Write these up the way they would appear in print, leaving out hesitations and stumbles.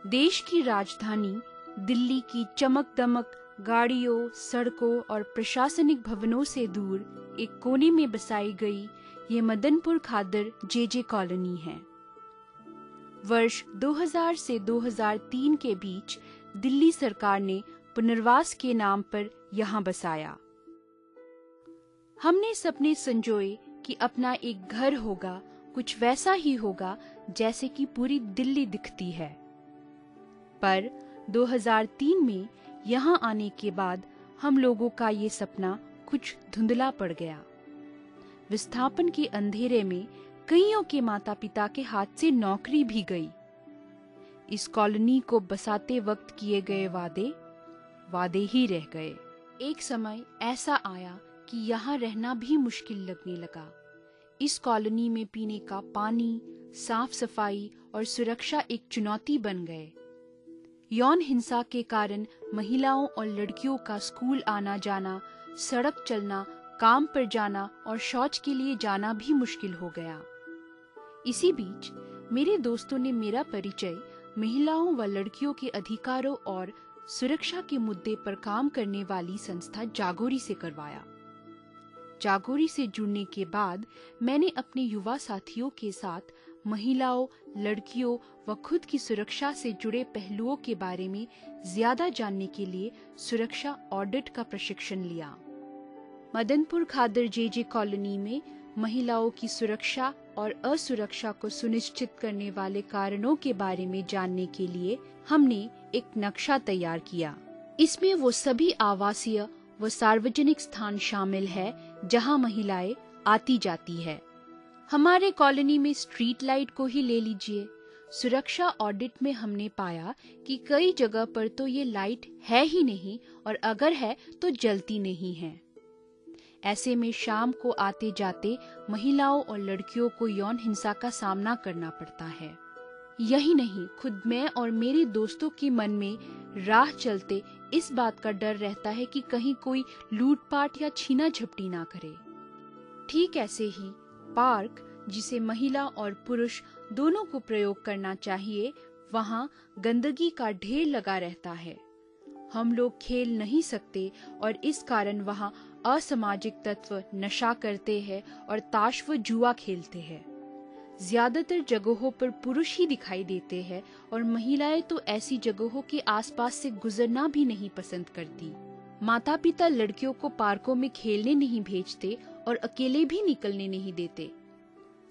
देश की राजधानी दिल्ली की चमक दमक गाड़ियों, सड़कों और प्रशासनिक भवनों से दूर एक कोने में बसाई गई ये मदनपुर खादर जेजे कॉलोनी है। वर्ष 2000 से 2003 के बीच दिल्ली सरकार ने पुनर्वास के नाम पर यहाँ बसाया। हमने सपने संजोए कि अपना एक घर होगा, कुछ वैसा ही होगा जैसे कि पूरी दिल्ली दिखती है। पर 2003 में यहाँ आने के बाद हम लोगों का ये सपना कुछ धुंधला पड़ गया। विस्थापन के अंधेरे में कईयों के माता पिता के हाथ से नौकरी भी गई। इस कॉलोनी को बसाते वक्त किए गए वादे ही रह गए। एक समय ऐसा आया कि यहाँ रहना भी मुश्किल लगने लगा। इस कॉलोनी में पीने का पानी, साफ सफाई और सुरक्षा एक चुनौती बन गए। यौन हिंसा के कारण महिलाओं और लड़कियों का स्कूल आना जाना, सड़क चलना, काम पर जाना और शौच के लिए जाना भी मुश्किल हो गया। इसी बीच मेरे दोस्तों ने मेरा परिचय महिलाओं व लड़कियों के अधिकारों और सुरक्षा के मुद्दे पर काम करने वाली संस्था जागोरी से करवाया। जागोरी से जुड़ने के बाद मैंने अपने युवा साथियों के साथ महिलाओं, लड़कियों व खुद की सुरक्षा से जुड़े पहलुओं के बारे में ज्यादा जानने के लिए सुरक्षा ऑडिट का प्रशिक्षण लिया। मदनपुर खादर जेजे कॉलोनी में महिलाओं की सुरक्षा और असुरक्षा को सुनिश्चित करने वाले कारणों के बारे में जानने के लिए हमने एक नक्शा तैयार किया। इसमें वो सभी आवासीय व सार्वजनिक स्थान शामिल है जहां महिलाएं आती जाती है। हमारे कॉलोनी में स्ट्रीट लाइट को ही ले लीजिए। सुरक्षा ऑडिट में हमने पाया कि कई जगह पर तो ये लाइट है ही नहीं और अगर है तो जलती नहीं है। ऐसे में शाम को आते जाते महिलाओं और लड़कियों को यौन हिंसा का सामना करना पड़ता है। यही नहीं, खुद मैं और मेरे दोस्तों के मन में राह चलते इस बात का डर रहता है कि कहीं कोई लूटपाट या छीना झपटी ना करे। ठीक ऐसे ही पार्क, जिसे महिला और पुरुष दोनों को प्रयोग करना चाहिए, वहाँ गंदगी का ढेर लगा रहता है। हम लोग खेल नहीं सकते और इस कारण वहाँ असामाजिक तत्व नशा करते हैं और ताश व जुआ खेलते हैं। ज्यादातर जगहों पर पुरुष ही दिखाई देते हैं और महिलाएं तो ऐसी जगहों के आसपास से गुजरना भी नहीं पसंद करती। माता पिता लड़कियों को पार्कों में खेलने नहीं भेजते और अकेले भी निकलने नहीं देते।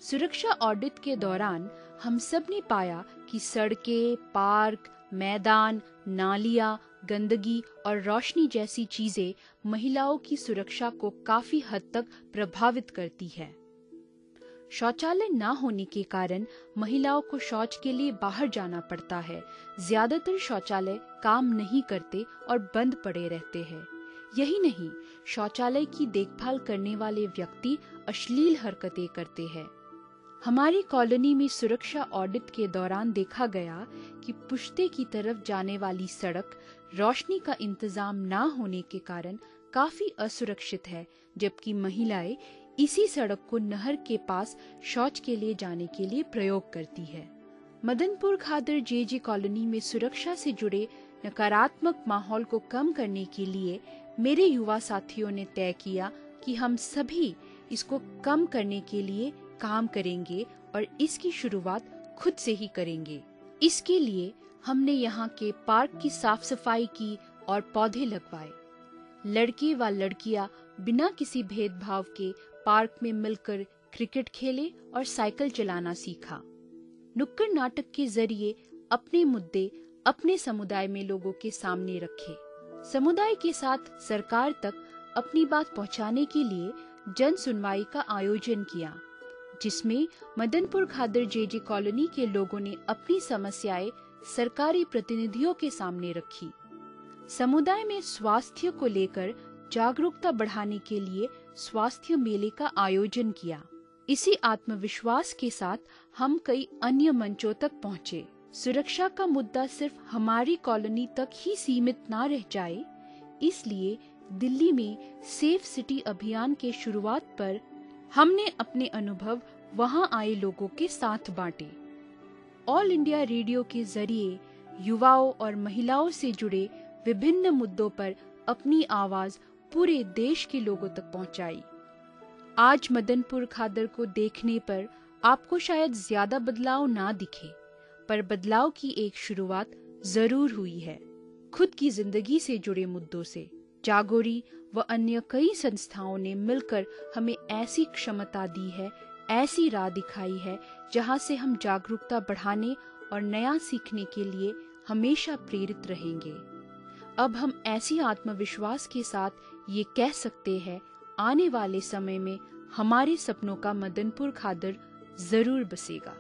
सुरक्षा ऑडिट के दौरान हम सब ने पाया कि सड़कें, पार्क, मैदान, नालियां, गंदगी और रोशनी जैसी चीजें महिलाओं की सुरक्षा को काफी हद तक प्रभावित करती है। शौचालय न होने के कारण महिलाओं को शौच के लिए बाहर जाना पड़ता है। ज्यादातर शौचालय काम नहीं करते और बंद पड़े रहते हैं। यही नहीं, शौचालय की देखभाल करने वाले व्यक्ति अश्लील हरकतें करते हैं। हमारी कॉलोनी में सुरक्षा ऑडिट के दौरान देखा गया कि पुश्ते की तरफ जाने वाली सड़क रोशनी का इंतजाम न होने के कारण काफी असुरक्षित है, जबकि महिलाएं इसी सड़क को नहर के पास शौच के लिए जाने के लिए प्रयोग करती है। मदनपुर खादर जेजे कॉलोनी में सुरक्षा से जुड़े नकारात्मक माहौल को कम करने के लिए मेरे युवा साथियों ने तय किया कि हम सभी इसको कम करने के लिए काम करेंगे और इसकी शुरुआत खुद से ही करेंगे। इसके लिए हमने यहाँ के पार्क की साफ सफाई की और पौधे लगवाए। लड़के व लड़कियां बिना किसी भेदभाव के पार्क में मिलकर क्रिकेट खेले और साइकिल चलाना सीखा। नुक्कड़ नाटक के जरिए अपने मुद्दे अपने समुदाय में लोगों के सामने रखे। समुदाय के साथ सरकार तक अपनी बात पहुंचाने के लिए जन सुनवाई का आयोजन किया, जिसमें मदनपुर खादर जेजे कॉलोनी के लोगों ने अपनी समस्याएं सरकारी प्रतिनिधियों के सामने रखी। समुदाय में स्वास्थ्य को लेकर जागरूकता बढ़ाने के लिए स्वास्थ्य मेले का आयोजन किया। इसी आत्मविश्वास के साथ हम कई अन्य मंचों तक पहुँचे। सुरक्षा का मुद्दा सिर्फ हमारी कॉलोनी तक ही सीमित न रह जाए, इसलिए दिल्ली में सेफ सिटी अभियान के शुरुआत पर हमने अपने अनुभव वहां आए लोगों के साथ बांटे। ऑल इंडिया रेडियो के जरिए युवाओं और महिलाओं से जुड़े विभिन्न मुद्दों पर अपनी आवाज पूरे देश के लोगों तक पहुंचाई। आज मदनपुर खादर को देखने पर आपको शायद ज्यादा बदलाव ना दिखे, पर बदलाव की एक शुरुआत जरूर हुई है। खुद की जिंदगी से जुड़े मुद्दों से जागोरी व अन्य कई संस्थाओं ने मिलकर हमें ऐसी क्षमता दी है, ऐसी राह दिखाई है, जहां से हम जागरूकता बढ़ाने और नया सीखने के लिए हमेशा प्रेरित रहेंगे। अब हम ऐसी आत्मविश्वास के साथ ये कह सकते हैं, आने वाले समय में हमारे सपनों का मदनपुर खादर जरूर बसेगा।